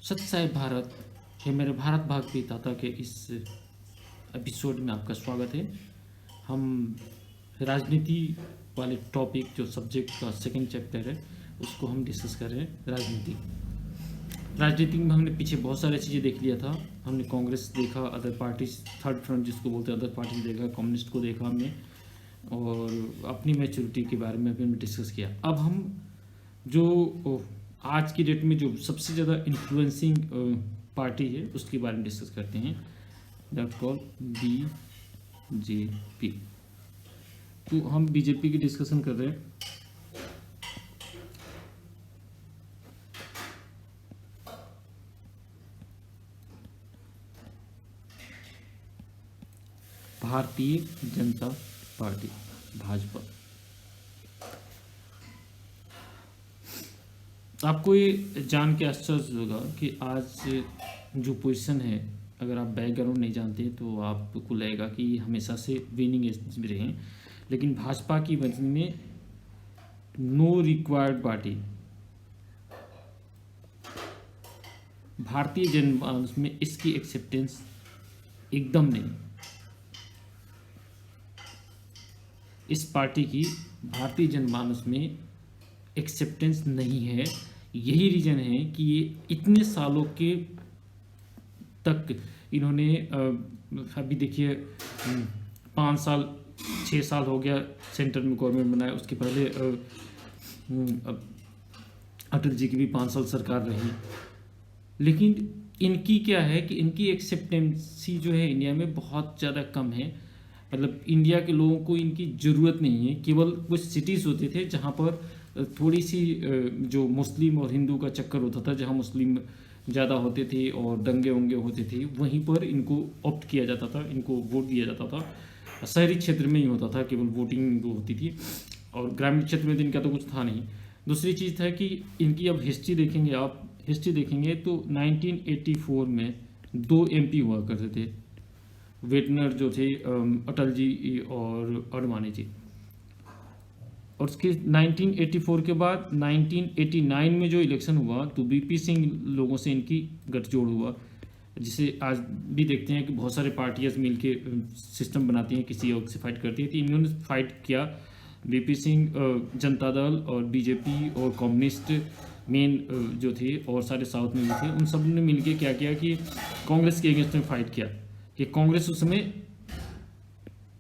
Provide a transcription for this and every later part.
सत्य है भारत, ये मेरे भारत भाग विधाता के इस एपिसोड में आपका स्वागत है। हम राजनीति वाले टॉपिक जो सब्जेक्ट का सेकंड चैप्टर है उसको हम डिस्कस कर रहे हैं। राजनीति में हमने पीछे बहुत सारी चीज़ें देख लिया था। हमने कांग्रेस देखा, अदर पार्टीज, थर्ड फ्रंट जिसको बोलते हैं, अदर पार्टीज देखा, कम्युनिस्ट को देखा हमने, और अपनी मैच्योरिटी के बारे में भी हमने डिस्कस किया। अब हम जो आज की डेट में जो सबसे ज़्यादा इन्फ्लुएंसिंग पार्टी है उसके बारे में डिस्कस करते हैं, दैट कॉल बीजेपी। तो हम बीजेपी की डिस्कशन कर रहे हैं। भारतीय जनता पार्टी, भाजपा। आपको ये जान के आश्चर्य होगा कि आज जो पोजीशन है, अगर आप बैकग्राउंड नहीं जानते तो आपको लगेगा कि हमेशा से विनिंग एज में रहे हैं, लेकिन भाजपा की वजह में नो रिक्वायर्ड पार्टी, भारतीय जनमानस में इसकी एक्सेप्टेंस एकदम नहीं। इस पार्टी की भारतीय जनमानस में एक्सेप्टेंस नहीं है। यही रीज़न है कि ये इतने सालों के तक इन्होंने अभी देखिए 5 साल 6 साल हो गया सेंटर में गवर्नमेंट बनाया। उसके पहले अटल जी की भी 5 साल सरकार रही, लेकिन इनकी क्या है कि इनकी एक्सेप्टेंसी जो है इंडिया में बहुत ज़्यादा कम है। मतलब इंडिया के लोगों को इनकी ज़रूरत नहीं है। केवल कुछ सिटीज़ होते थे जहाँ पर थोड़ी सी जो मुस्लिम और हिंदू का चक्कर होता था, जहाँ मुस्लिम ज़्यादा होते थे और दंगे वंगे होते थे, वहीं पर इनको ऑप्ट किया जाता था, इनको वोट दिया जाता था। शहरी क्षेत्र में ही होता था केवल वोटिंग होती थी, और ग्रामीण क्षेत्र में तो इनका तो कुछ था नहीं। दूसरी चीज़ था कि इनकी अब हिस्ट्री देखेंगे, आप हिस्ट्री देखेंगे तो 1984 में 2 MP हुआ करते थे, वेटनर जो थे अटल जी और अडवाणी जी। और उसके 1984 के बाद 1989 में जो इलेक्शन हुआ तो बीपी सिंह लोगों से इनकी गठजोड़ हुआ, जिसे आज भी देखते हैं कि बहुत सारे पार्टियां मिल के सिस्टम बनाती हैं, किसी और से फाइट करती है। तो इन्होंने फाइट किया, बीपी सिंह, जनता दल और बीजेपी और कम्युनिस्ट मेन जो थे, और सारे साउथ में भी थे, उन सब ने मिल के क्या किया कि कांग्रेस के अगेंस्ट में फाइट किया। कि कांग्रेस उस समय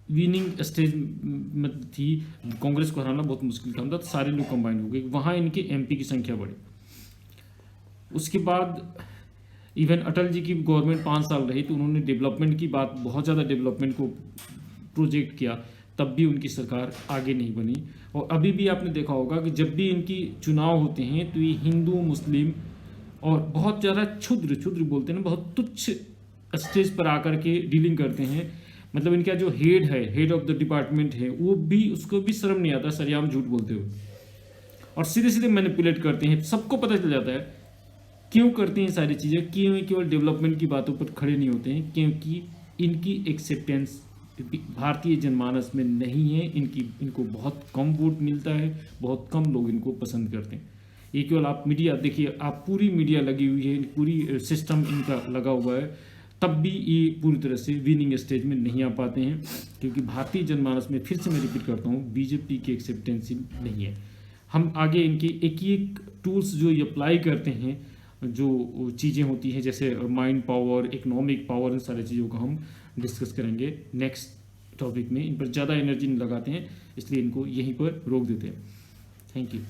विनिंग स्टेज में थी, कांग्रेस को हराना बहुत मुश्किल काम था, तो सारे लोग कंबाइन हो गए, वहाँ इनके MP की संख्या बढ़ी। उसके बाद इवन अटल जी की गवर्नमेंट 5 साल रही तो उन्होंने डेवलपमेंट की बात, बहुत ज़्यादा डेवलपमेंट को प्रोजेक्ट किया, तब भी उनकी सरकार आगे नहीं बनी। और अभी भी आपने देखा होगा कि जब भी इनकी चुनाव होते हैं तो ये हिंदू मुस्लिम और बहुत ज़्यादा क्षुद्र बोलते हैं ना, बहुत तुच्छ स्टेज पर आकर के डीलिंग करते हैं। मतलब इनका जो हेड ऑफ द डिपार्टमेंट है, वो भी, उसको भी शर्म नहीं आता सरेआम झूठ बोलते हुए, और सीधे सीधे मैनिपुलेट करते हैं। सबको पता चल जाता है क्यों करते हैं सारी चीज़ें, क्यों केवल डेवलपमेंट की बातों पर खड़े नहीं होते हैं, क्योंकि इनकी एक्सेप्टेंस भारतीय जनमानस में नहीं है। इनको बहुत कम वोट मिलता है, बहुत कम लोग इनको पसंद करते हैं। ये केवल आप मीडिया देखिए, आप पूरी मीडिया लगी हुई है, पूरी सिस्टम इनका लगा हुआ है, तब भी ये पूरी तरह से विनिंग स्टेज में नहीं आ पाते हैं, क्योंकि भारतीय जनमानस में, फिर से मैं रिपीट करता हूँ, बीजेपी की एक्सेप्टेंसी नहीं है। हम आगे इनके एक टूल्स जो ये अप्लाई करते हैं, जो चीज़ें होती हैं जैसे माइंड पावर, इकोनॉमिक पावर, इन सारी चीज़ों को हम डिस्कस करेंगे नेक्स्ट टॉपिक में। इन पर ज़्यादा एनर्जी नहीं लगाते हैं, इसलिए इनको यहीं पर रोक देते हैं। Thank you.